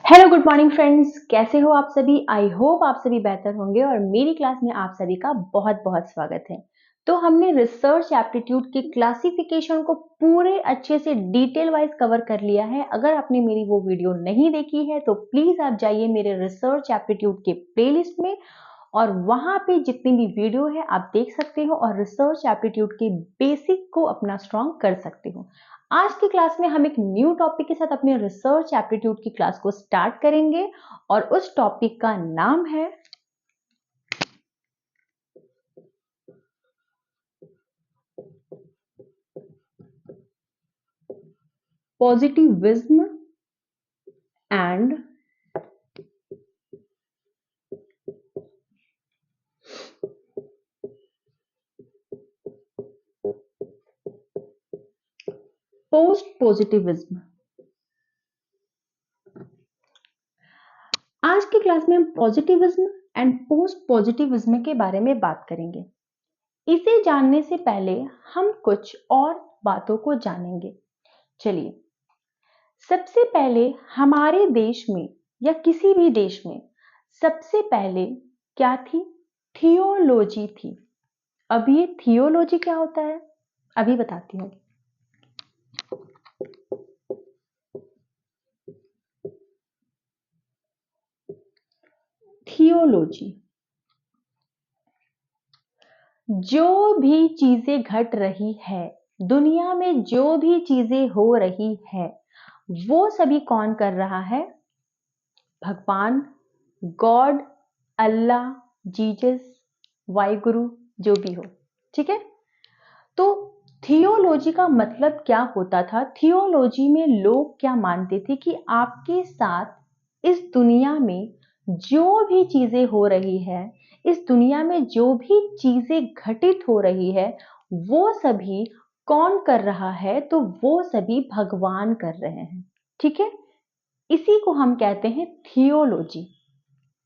Hello good morning friends, कैसे हो आप सभी। आई होप आप सभी बेहतर होंगे और मेरी क्लास में आप सभी का बहुत बहुत स्वागत है। तो हमने रिसर्च एप्टीट्यूड के क्लासिफिकेशन को पूरे अच्छे से डिटेल वाइज कवर कर लिया है। अगर आपने मेरी वो वीडियो नहीं देखी है तो प्लीज आप जाइए मेरे रिसर्च एप्टीट्यूड के प्लेलिस्ट में और वहां पे जितनी भी वीडियो है आप देख सकते हो और रिसर्च एप्टीट्यूड के बेसिक को अपना स्ट्रॉन्ग कर सकते हो। आज की क्लास में हम एक न्यू टॉपिक के साथ अपने रिसर्च एप्टीट्यूड की क्लास को स्टार्ट करेंगे और उस टॉपिक का नाम है पॉजिटिविज्म एंड पोस्ट पॉजिटिविज्म। आज की क्लास में हम पॉजिटिविज्म एंड पोस्ट पॉजिटिविज्म के बारे में बात करेंगे। इसे जानने से पहले हम कुछ और बातों को जानेंगे। चलिए, सबसे पहले हमारे देश में या किसी भी देश में सबसे पहले क्या थी? थियोलॉजी थी। अब ये थियोलॉजी क्या होता है अभी बताती हूँ। थियोलॉजी, जो भी चीजें घट रही है दुनिया में, जो भी चीजें हो रही है वो सभी कौन कर रहा है? भगवान, गॉड, अल्लाह, जीसस, वाहिगुरु, जो भी हो। ठीक है, तो थियोलॉजी का मतलब क्या होता था? थियोलॉजी में लोग क्या मानते थे कि आपके साथ इस दुनिया में जो भी चीजें हो रही है, इस दुनिया में जो भी चीजें घटित हो रही है वो सभी कौन कर रहा है? तो वो सभी भगवान कर रहे हैं। ठीक है, इसी को हम कहते हैं थियोलॉजी।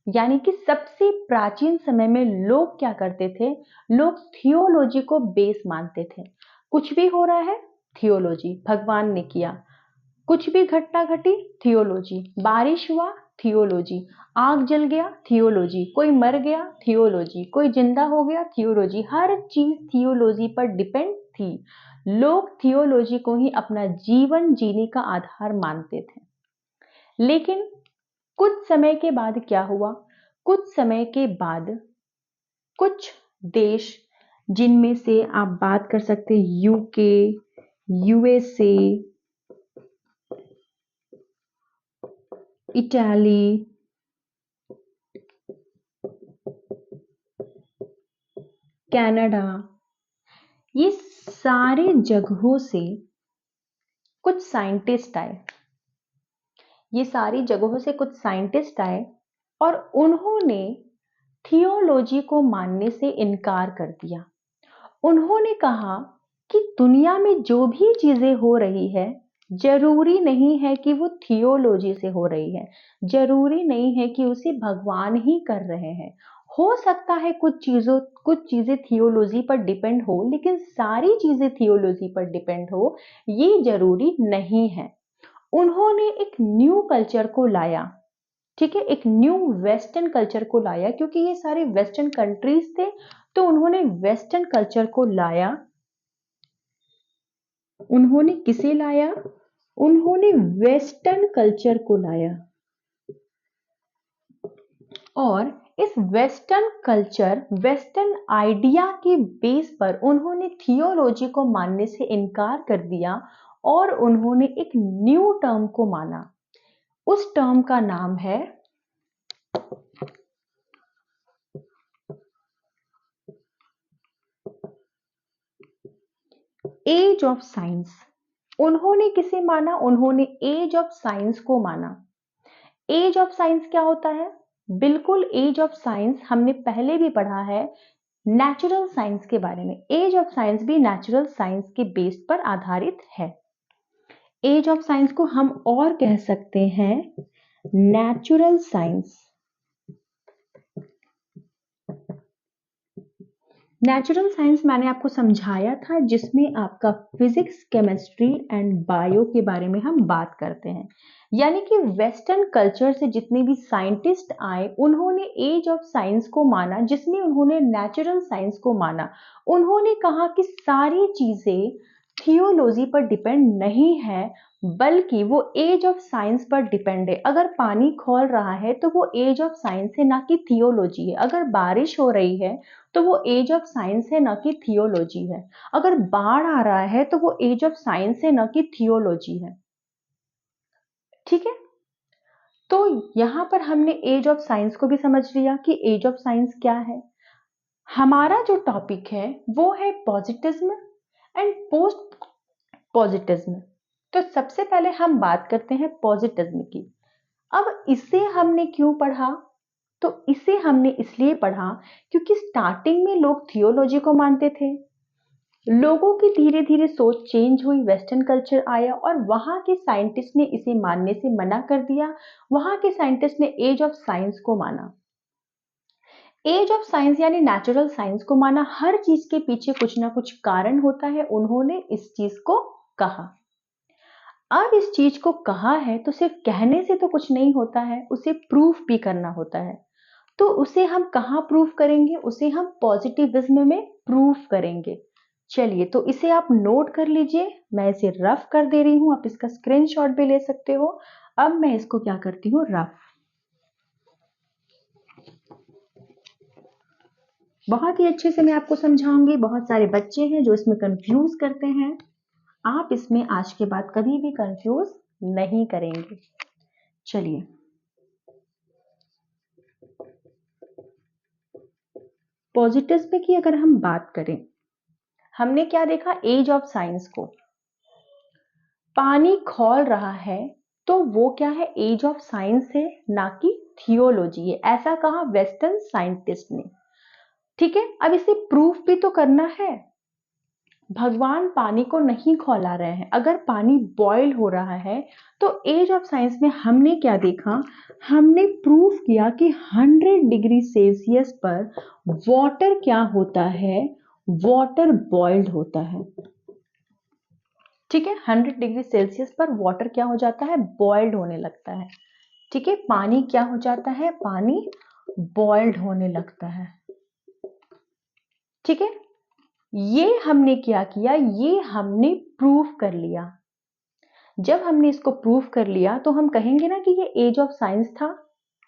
यानी कि सबसे प्राचीन समय में लोग क्या करते थे? लोग थियोलॉजी को बेस मानते थे। कुछ भी हो रहा है, थियोलॉजी, भगवान ने किया। कुछ भी घटना घटी, थियोलॉजी। बारिश हुआ, थियोलॉजी। आग जल गया, थियोलॉजी। कोई मर गया, थियोलॉजी। कोई जिंदा हो गया, थियोलॉजी। हर चीज थियोलॉजी पर डिपेंड थी। लोग थियोलॉजी को ही अपना जीवन जीने का आधार मानते थे। लेकिन कुछ समय के बाद क्या हुआ? कुछ समय के बाद कुछ देश, जिनमें से आप बात कर सकते हैं यूके, यूएसए, इटाली, कनाडा, ये सारे जगहों से कुछ साइंटिस्ट आए। ये सारी जगहों से कुछ साइंटिस्ट आए और उन्होंने थियोलॉजी को मानने से इनकार कर दिया। उन्होंने कहा कि दुनिया में जो भी चीजें हो रही है जरूरी नहीं है कि वो थियोलॉजी से हो रही है, जरूरी नहीं है कि उसे भगवान ही कर रहे हैं। हो सकता है कुछ चीजें थियोलॉजी पर डिपेंड हो, लेकिन सारी चीजें थियोलॉजी पर डिपेंड हो ये जरूरी नहीं है। उन्होंने एक न्यू कल्चर को लाया। ठीक है, एक न्यू वेस्टर्न कल्चर को लाया, क्योंकि ये सारे वेस्टर्न कंट्रीज थे तो उन्होंने वेस्टर्न कल्चर को लाया। उन्होंने किसे लाया? उन्होंने वेस्टर्न कल्चर को लाया और इस वेस्टर्न कल्चर, वेस्टर्न आइडिया के बेस पर उन्होंने थियोलॉजी को मानने से इनकार कर दिया और उन्होंने एक न्यू टर्म को माना। उस टर्म का नाम है एज ऑफ साइंस। उन्होंने किसे माना? उन्होंने एज ऑफ साइंस को माना। एज ऑफ साइंस क्या होता है? बिल्कुल, एज ऑफ साइंस हमने पहले भी पढ़ा है नेचुरल साइंस के बारे में। एज ऑफ साइंस भी नेचुरल साइंस के बेस पर आधारित है। एज ऑफ साइंस को हम और कह सकते हैं नेचुरल साइंस। नेचुरल साइंस मैंने आपको समझाया था, जिसमें आपका फिजिक्स, केमिस्ट्री एंड बायो के बारे में हम बात करते हैं। यानी कि वेस्टर्न कल्चर से जितने भी साइंटिस्ट आए, उन्होंने एज ऑफ साइंस को माना, जिसमें उन्होंने नेचुरल साइंस को माना। उन्होंने कहा कि सारी चीजें थियोलॉजी पर डिपेंड नहीं है, बल्कि वो एज ऑफ साइंस पर डिपेंड है। अगर पानी खौल रहा है तो वो एज ऑफ साइंस है, ना कि थियोलॉजी है। अगर बारिश हो रही है तो वो एज ऑफ साइंस है, ना कि थियोलॉजी है। अगर बाढ़ आ रहा है तो वो एज ऑफ साइंस है, ना कि थियोलॉजी है। ठीक है, तो यहां पर हमने एज ऑफ साइंस को भी समझ लिया कि एज ऑफ साइंस क्या है। हमारा जो टॉपिक है वो है पॉजिटिज्म एंड पोस्ट पॉजिटिज्म। तो सबसे पहले हम बात करते हैं पॉजिटिज्म की। अब इसे हमने क्यों पढ़ा? तो इसे हमने इसलिए पढ़ा क्योंकि स्टार्टिंग में लोग थियोलॉजी को मानते थे। लोगों की धीरे धीरे सोच चेंज हुई, वेस्टर्न कल्चर आया और वहां के साइंटिस्ट ने इसे मानने से मना कर दिया। वहां के साइंटिस्ट ने एज ऑफ साइंस को माना। एज ऑफ साइंस यानी नेचुरल साइंस को माना। हर चीज के पीछे कुछ ना कुछ कारण होता है, उन्होंने इस चीज को कहा। अब इस चीज को कहा है तो सिर्फ कहने से तो कुछ नहीं होता है, उसे प्रूफ भी करना होता है। तो उसे हम कहाँ प्रूफ करेंगे? उसे हम पॉजिटिविज्म में प्रूफ करेंगे। चलिए, तो इसे आप नोट कर लीजिए। मैं इसे रफ कर दे रही हूं, आप इसका स्क्रीनशॉट भी ले सकते हो। अब मैं इसको क्या करती हूँ, रफ। बहुत ही अच्छे से मैं आपको समझाऊंगी। बहुत सारे बच्चे हैं जो इसमें कंफ्यूज करते हैं। आप इसमें आज के बाद कभी भी कंफ्यूज नहीं करेंगे। चलिए, पॉजिटिव्स की अगर हम बात करें, हमने क्या देखा? एज ऑफ साइंस को। पानी खौल रहा है तो वो क्या है? एज ऑफ साइंस है, ना कि थियोलॉजी है। ऐसा कहा वेस्टर्न साइंटिस्ट ने। ठीक है, अब इसे प्रूफ भी तो करना है। भगवान पानी को नहीं खौला रहे हैं। अगर पानी बॉयल हो रहा है तो एज ऑफ साइंस में हमने क्या देखा? हमने प्रूफ किया कि 100 डिग्री सेल्सियस पर वाटर क्या होता है? वाटर बॉइल्ड होता है। ठीक है, 100 डिग्री सेल्सियस पर वाटर क्या हो जाता है? बॉइल्ड होने लगता है। ठीक है, पानी क्या हो जाता है? पानी बॉइल्ड होने लगता है। ठीक है, ये हमने क्या किया? ये हमने प्रूफ कर लिया। जब हमने इसको प्रूफ कर लिया तो हम कहेंगे ना कि ये एज ऑफ साइंस था,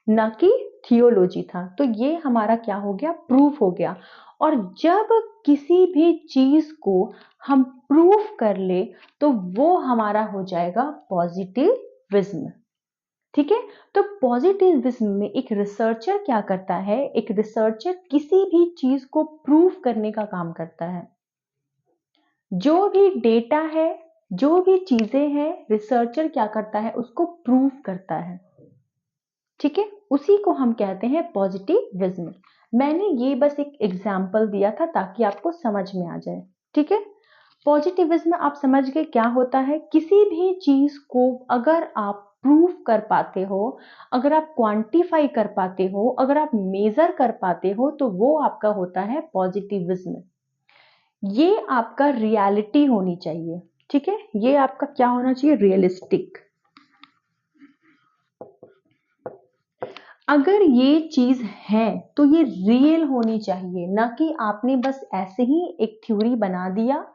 ना कि थियोलॉजी था। तो ये हमारा क्या हो गया? प्रूफ हो गया। और जब किसी भी चीज को हम प्रूफ कर ले तो वो हमारा हो जाएगा पॉजिटिविज्म। ठीक है, तो पॉजिटिविज्म में एक रिसर्चर क्या करता है? एक रिसर्चर किसी भी चीज को प्रूफ करने का काम करता है। जो भी डेटा है, जो भी चीजें हैं, रिसर्चर क्या करता है? उसको प्रूफ करता है। ठीक है, उसी को हम कहते हैं पॉजिटिविज्म। मैंने ये बस एक एग्जाम्पल दिया था ताकि आपको समझ में आ जाए। ठीक है, पॉजिटिविज्म आप समझ गए क्या होता है? किसी भी चीज को अगर आप प्रूफ कर पाते हो, अगर आप क्वांटिफाई कर पाते हो, अगर आप मेजर कर पाते हो, तो वो आपका होता है पॉजिटिविज्म। ये आपका रियलिटी होनी चाहिए। ठीक है, ये आपका क्या होना चाहिए? रियलिस्टिक। अगर ये चीज है तो ये रियल होनी चाहिए, ना कि आपने बस ऐसे ही एक थ्योरी बना दिया।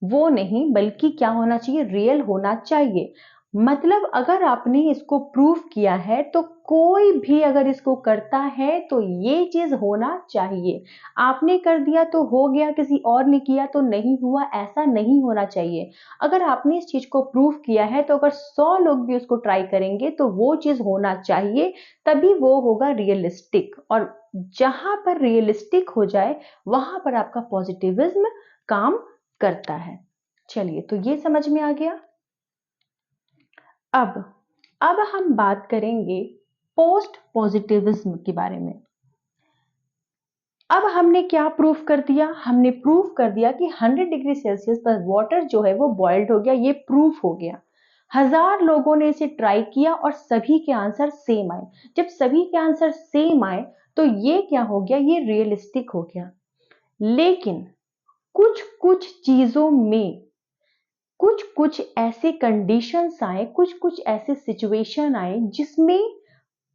वो नहीं, बल्कि क्या होना चाहिए? रियल होना चाहिए। मतलब अगर आपने इसको प्रूफ किया है तो कोई भी अगर इसको करता है तो ये चीज होना चाहिए। आपने कर दिया तो हो गया, किसी और ने किया तो नहीं हुआ, ऐसा नहीं होना चाहिए। अगर आपने इस चीज को प्रूफ किया है तो अगर 100 लोग भी उसको ट्राई करेंगे तो वो चीज होना चाहिए, तभी वो होगा रियलिस्टिक। और जहां पर रियलिस्टिक हो जाए वहां पर आपका पॉजिटिविज्म काम करता है। चलिए, तो ये समझ में आ गया। अब अब हम बात करेंगे पोस्ट पॉजिटिविज्म के बारे में। अब हमने क्या प्रूफ कर दिया? हमने प्रूफ कर दिया कि 100 डिग्री सेल्सियस पर वाटर जो है वो बॉइल्ड हो गया। ये प्रूफ हो गया। 1000 लोगों ने इसे ट्राई किया और सभी के आंसर सेम आए। जब सभी के आंसर सेम आए तो ये क्या हो गया? ये रियलिस्टिक हो गया। लेकिन कुछ कुछ चीजों में कुछ कुछ ऐसे कंडीशंस आए, कुछ कुछ ऐसे सिचुएशन आए जिसमें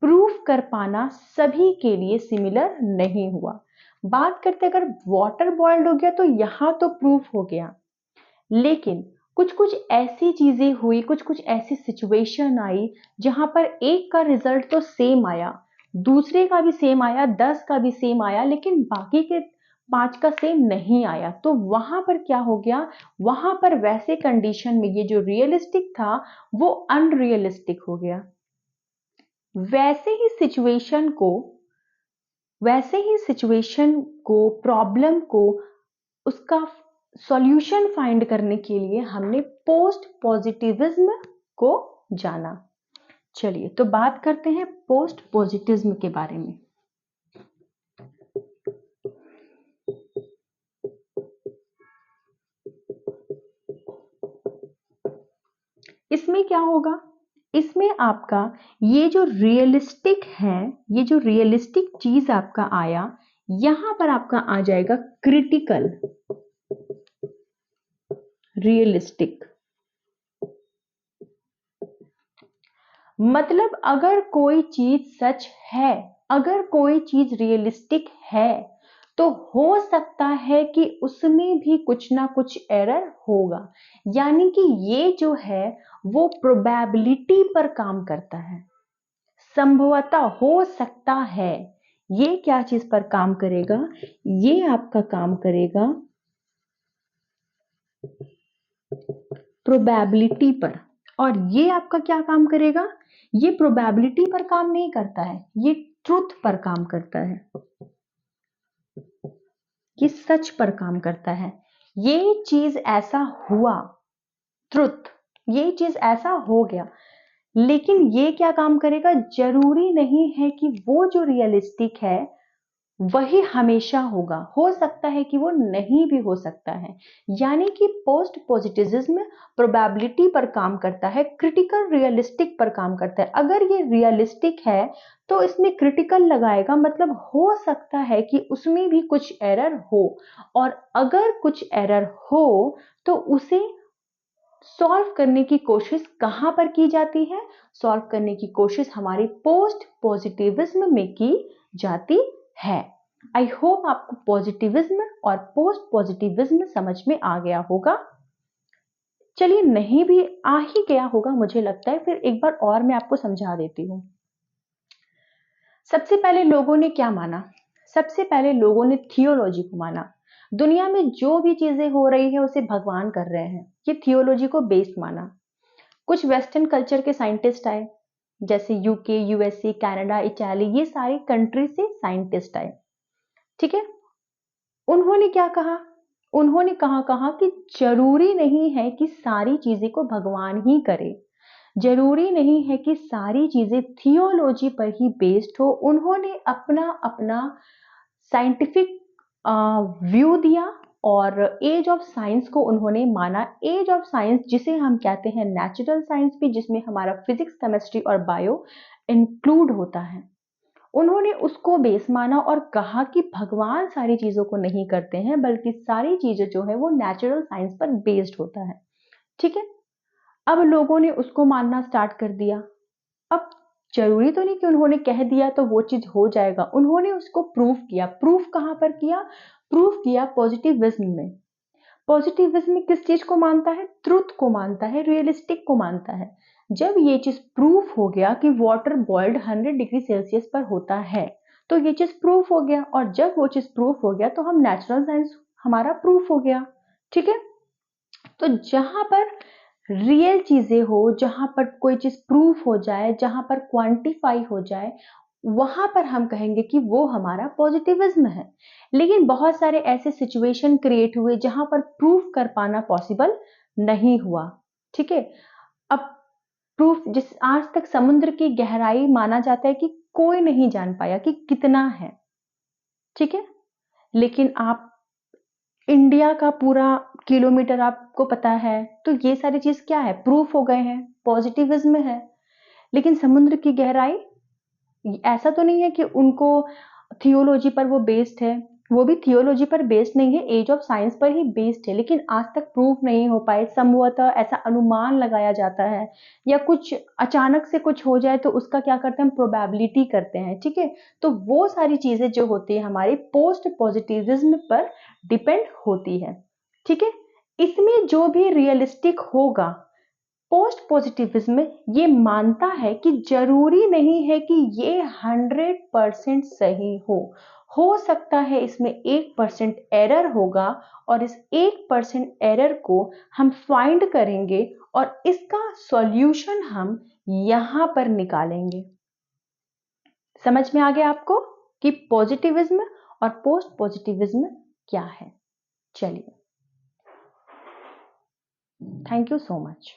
प्रूफ कर पाना सभी के लिए सिमिलर नहीं हुआ। बात करते अगर वाटर बॉइल्ड हो गया तो यहां तो प्रूफ हो गया, लेकिन कुछ कुछ ऐसी चीजें हुई, कुछ कुछ ऐसी सिचुएशन आई जहां पर एक का रिजल्ट तो सेम आया, दूसरे का भी सेम आया, 10 का भी सेम आया, लेकिन बाकी के 5 का सेम नहीं आया। तो वहां पर क्या हो गया, वहां पर वैसे कंडीशन में ये जो रियलिस्टिक था वो अनरियलिस्टिक हो गया। वैसे ही सिचुएशन को प्रॉब्लम को उसका सॉल्यूशन फाइंड करने के लिए हमने पोस्ट पॉजिटिविज्म को जाना। चलिए तो बात करते हैं पोस्ट पॉजिटिविज्म के बारे में। इसमें क्या होगा, इसमें आपका ये जो रियलिस्टिक है, ये जो रियलिस्टिक चीज आपका आया, यहां पर आपका आ जाएगा क्रिटिकल रियलिस्टिक। मतलब अगर कोई चीज सच है, अगर कोई चीज रियलिस्टिक है, तो हो सकता है कि उसमें भी कुछ ना कुछ एरर होगा। यानी कि ये जो है वो प्रोबेबिलिटी पर काम करता है, संभवतः हो सकता है। ये क्या चीज पर काम करेगा, ये आपका काम करेगा प्रोबेबिलिटी पर। और ये आपका क्या काम करेगा, ये प्रोबेबिलिटी पर काम नहीं करता है, ये ट्रुथ पर काम करता है, ये सच पर काम करता है। ये चीज ऐसा हुआ, ट्रुथ, ये चीज ऐसा हो गया, लेकिन ये क्या काम करेगा, जरूरी नहीं है कि वो जो रियलिस्टिक है वही हमेशा होगा, हो सकता है कि वो नहीं भी हो सकता है। यानी कि पोस्ट पॉजिटिविज्म प्रोबेबिलिटी पर काम करता है, क्रिटिकल रियलिस्टिक पर काम करता है। अगर ये रियलिस्टिक है तो इसमें क्रिटिकल लगाएगा, मतलब हो सकता है कि उसमें भी कुछ एरर हो, और अगर कुछ एरर हो तो उसे सॉल्व करने की कोशिश कहां पर की जाती है, सॉल्व करने की कोशिश हमारी पोस्ट पॉजिटिविज्म में की जाती है। आई होप आपको पॉजिटिविज्म और पोस्ट पॉजिटिविज्म समझ में आ गया होगा। चलिए नहीं भी आ ही गया होगा मुझे लगता है, फिर एक बार और मैं आपको समझा देती हूं। सबसे पहले लोगों ने क्या माना, सबसे पहले लोगों ने थियोलॉजी को माना। दुनिया में जो भी चीजें हो रही है उसे भगवान कर रहे हैं, ये थियोलॉजी को बेस्ड माना। कुछ वेस्टर्न कल्चर के साइंटिस्ट आए, जैसे यूके, यूएसए, कनाडा, इटाली, ये सारी कंट्री से साइंटिस्ट आए, ठीक है। उन्होंने क्या कहा, उन्होंने कहा कि जरूरी नहीं है कि सारी चीजें को भगवान ही करे, जरूरी नहीं है कि सारी चीजें थियोलॉजी पर ही बेस्ड हो। उन्होंने अपना अपना साइंटिफिक व्यू दिया और एज ऑफ साइंस को उन्होंने माना। एज ऑफ साइंस जिसे हम कहते हैं नेचुरल साइंस भी, जिसमें हमारा फिजिक्स, केमिस्ट्री और बायो इंक्लूड होता है, उन्होंने उसको बेस माना और कहा कि भगवान सारी चीजों को नहीं करते हैं, बल्कि सारी चीजें जो है वो नेचुरल साइंस पर बेस्ड होता है, ठीक है। अब लोगों ने उसको मानना स्टार्ट कर दिया। अब जरूरी तो नहीं कि उन्होंने कह दिया तो वो चीज हो जाएगा, उन्होंने उसको प्रूफ किया। प्रूफ कहां पर किया, प्रूफ किया पॉजिटिविज्म में। पॉजिटिविज्म किस चीज को मानता है, ट्रुथ को मानता है, रियलिस्टिक को मानता है। जब ये चीज प्रूफ हो गया कि वाटर बॉइल्ड 100 डिग्री सेल्सियस पर होता है, तो ये चीज प्रूफ हो गया, और जब वो चीज प्रूफ हो गया तो हम नेचुरल साइंस हमारा प्रूफ हो गया, ठीक है। तो जहां पर रियल चीजें हो, जहां पर कोई चीज प्रूफ हो जाए, जहां पर क्वांटिफाई हो जाए, वहां पर हम कहेंगे कि वो हमारा पॉजिटिविज्म है। लेकिन बहुत सारे ऐसे सिचुएशन क्रिएट हुए जहां पर प्रूफ कर पाना पॉसिबल नहीं हुआ, ठीक है। अब प्रूफ, जिस आज तक समुद्र की गहराई माना जाता है कि कोई नहीं जान पाया कि कितना है, ठीक है। लेकिन आप इंडिया का पूरा किलोमीटर आपको पता है, तो ये सारी चीज क्या है, प्रूफ हो गए हैं, पॉजिटिविज्म है। लेकिन समुद्र की गहराई, ऐसा तो नहीं है कि उनको थियोलॉजी पर वो बेस्ड है, वो भी थियोलॉजी पर बेस्ड नहीं है, एज ऑफ साइंस पर ही बेस्ड है, लेकिन आज तक प्रूफ नहीं हो पाए। संभवतः ऐसा अनुमान लगाया जाता है, या कुछ अचानक से कुछ हो जाए तो उसका क्या करते हैं हम, प्रोबेबिलिटी करते हैं, ठीक है। तो वो सारी चीजें जो होती है हमारी पोस्ट पॉजिटिविज्म पर डिपेंड होती है, ठीक है। इसमें जो भी रियलिस्टिक होगा, पोस्ट पॉजिटिविज्म ये मानता है कि जरूरी नहीं है कि ये 100% सही हो सकता है इसमें 1% एरर होगा, और इस 1% एरर को हम फाइंड करेंगे और इसका सॉल्यूशन हम यहां पर निकालेंगे। समझ में आ गया आपको कि पॉजिटिविज्म और पोस्ट पॉजिटिविज्म क्या है। चलिए, थैंक यू सो मच।